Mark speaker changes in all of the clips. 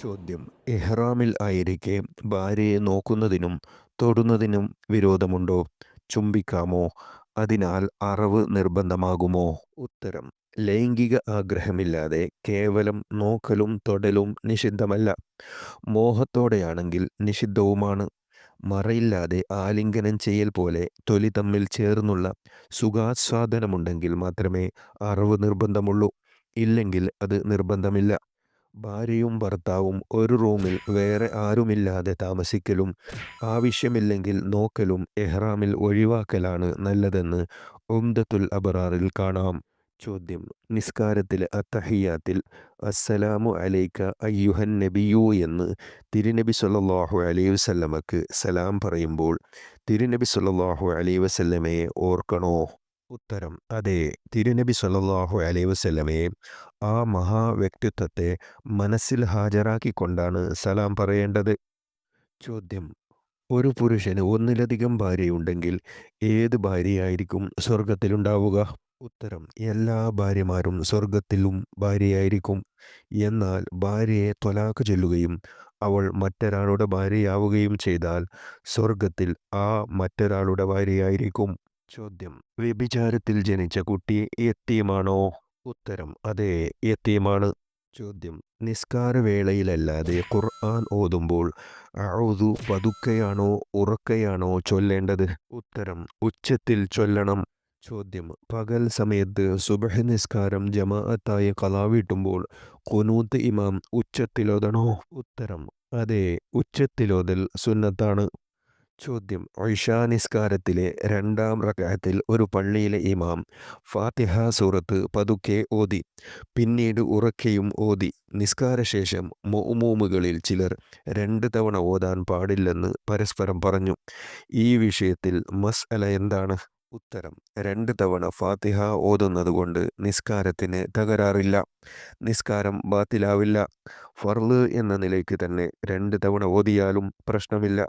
Speaker 1: ചോദ്യം: ഇഹ്റാമിൽ ആയിരിക്കെ ഭാര്യയെ നോക്കുന്നതിനും തൊടുന്നതിനും വിരോധമുണ്ടോ? ചുംബിക്കാമോ? അതിനാൽ അറവ് നിർബന്ധമാകുമോ? ഉത്തരം: ലൈംഗിക ആഗ്രഹമില്ലാതെ കേവലം നോക്കലും തൊടലും നിഷിദ്ധമല്ല. മോഹത്തോടെയാണെങ്കിൽ നിഷിദ്ധവുമാണ്. മറയില്ലാതെ ആലിംഗനം ചെയ്യൽ പോലെ തൊലി തമ്മിൽ ചേർന്നുള്ള സുഖാസ്വാദനമുണ്ടെങ്കിൽ മാത്രമേ അറവ് നിർബന്ധമുള്ളൂ. ഇല്ലെങ്കിൽ അത് നിർബന്ധമില്ല. ഭാര്യയും ഭർത്താവും ഒരു റൂമിൽ വേറെ ആരുമില്ലാതെ താമസിക്കലും ആവശ്യമില്ലെങ്കിൽ നോക്കലും ഇഹ്റാമിൽ ഒഴിവാക്കലാണ് നല്ലതെന്ന് ഉംദത്തുൽ അബ്റാറിൽ കാണാം. ചോദ്യം: നിസ്കാരത്തിലെ അത്തഹിയ്യാത്തിൽ അസ്സലാമു അലൈക അയ്യുഹൻ നബിയു എന്ന് തിരുനബി സല്ലല്ലാഹു അലൈഹി വസല്ലമക്ക് സലാം പറയുമ്പോൾ തിരുനബി സല്ലല്ലാഹു അലൈഹി വസല്ലമയെ ഓർക്കണോ? ഉത്തരം: അതെ. തിരുനബി സല്ലല്ലാഹു അലൈഹി വസല്ലമയെ, ആ മഹാവ്യക്തിത്വത്തെ മനസ്സിൽ ഹാജരാക്കിക്കൊണ്ടാണ് സലാം പറയേണ്ടത്. ചോദ്യം: ഒരു പുരുഷന് ഒന്നിലധികം ഭാര്യയുണ്ടെങ്കിൽ ഏത് ഭാര്യയായിരിക്കും സ്വർഗത്തിലുണ്ടാവുക? ഉത്തരം: എല്ലാ ഭാര്യമാരും സ്വർഗത്തിലും ഭാര്യയായിരിക്കും. എന്നാൽ ഭാര്യയെ ത്വലാഖ് ചൊല്ലുകയും അവൾ മറ്റൊരാളുടെ ഭാര്യയാവുകയും ചെയ്താൽ സ്വർഗത്തിൽ ആ മറ്റൊരാളുടെ ഭാര്യയായിരിക്കും. ചോദ്യം: വ്യഭിചാരത്തിൽ ജനിച്ച കുട്ടി യത്തീമാണോ? ഉത്തരം: അതെ, യത്തീമാണ്. ചോദ്യം: നിസ്കാരവേളയിലല്ലാതെ ഖുർആൻ ഓതുമ്പോൾ അഊദു പതുക്കെയാണോ ഉറക്കെയാണോ ചൊല്ലേണ്ടത്? ഉത്തരം: ഉച്ചത്തിൽ ചൊല്ലണം. ചോദ്യം: പകൽ സമയത്ത് സുബ്ഹ് നിസ്കാരം ജമാഅത്തായി ഖളാ വീട്ടുമ്പോൾ ഖുനൂത്ത് ഇമാം ഉച്ചത്തിലോതണോ? ഉത്തരം: അതെ, ഉച്ചത്തിലോതൽ സുന്നത്താണ്. ചോദ്യം: ഇശാ നിസ്കാരത്തിലെ രണ്ടാം റക്അത്തിൽ ഒരു പള്ളിയിലെ ഇമാം ഫാത്തിഹ സൂറത്ത് പതുക്കെ ഓതി, പിന്നീട് ഉറക്കെയും ഓതി. നിസ്കാരശേഷം മഅ്മൂമുകളിൽ ചിലർ 2 തവണ ഓതാൻ പാടില്ലെന്ന് പരസ്പരം പറഞ്ഞു. ഈ വിഷയത്തിൽ മസ്അല എന്താണ്? ഉത്തരം: 2 തവണ ഫാത്തിഹ ഓതുന്നതുകൊണ്ട് നിസ്കാരത്തിന് തകരാറില്ല. നിസ്കാരം ബാത്തിലാവില്ല. ഫർള് എന്ന നിലയ്ക്ക് തന്നെ 2 തവണ ഓതിയാലും പ്രശ്നമില്ല.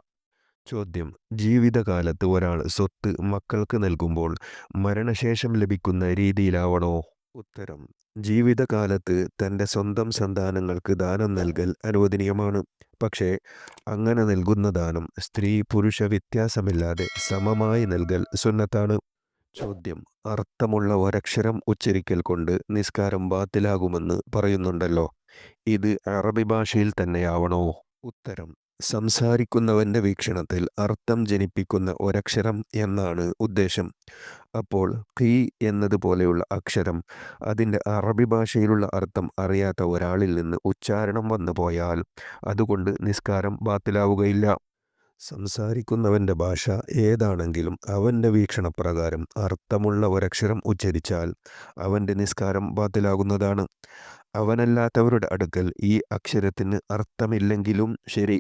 Speaker 1: ചോദ്യം: ജീവിതകാലത്ത് ഒരാൾ സ്വത്ത് മക്കൾക്ക് നൽകുമ്പോൾ മരണശേഷം ലഭിക്കുന്ന രീതിയിലാവണോ? ഉത്തരം: ജീവിതകാലത്ത് തൻ്റെ സ്വന്തം സന്താനങ്ങൾക്ക് ദാനം നൽകൽ അനുവദനീയമാണ്. പക്ഷേ അങ്ങനെ നൽകുന്ന ദാനം സ്ത്രീ പുരുഷ വ്യത്യാസമില്ലാതെ സമമായി നൽകൽ സുന്നത്താണ്. ചോദ്യം: അർത്ഥമുള്ള ഒരക്ഷരം ഉച്ചരിക്കൽ കൊണ്ട് നിസ്കാരം ബാത്തിലാകുമെന്ന് പറയുന്നുണ്ടല്ലോ. ഇത് അറബി ഭാഷയിൽ തന്നെയാവണോ? ഉത്തരം: സംസാരിക്കുന്നവന്റെ വീക്ഷണത്തിൽ അർത്ഥം ജനിപ്പിക്കുന്ന ഒരക്ഷരം എന്നാണ് ഉദ്ദേശം. അപ്പോൾ ഖി എന്നതുപോലെയുള്ള അക്ഷരം അതിൻ്റെ അറബി ഭാഷയിലുള്ള അർത്ഥം അറിയാത്ത ഒരാളിൽ നിന്ന് ഉച്ചാരണം വന്നു പോയാൽ അതുകൊണ്ട് നിസ്കാരം ബാത്തിലാവുകയില്ല. സംസാരിക്കുന്നവന്റെ ഭാഷ ഏതാണെങ്കിലും അവൻ്റെ വീക്ഷണപ്രകാരം അർത്ഥമുള്ള ഒരക്ഷരം ഉച്ചരിച്ചാൽ അവൻ്റെ നിസ്കാരം ബാത്തിലാകുന്നതാണ്. അവനല്ലാത്തവരുടെ അടുക്കൽ ഈ അക്ഷരത്തിന് അർത്ഥമില്ലെങ്കിലും ശരി.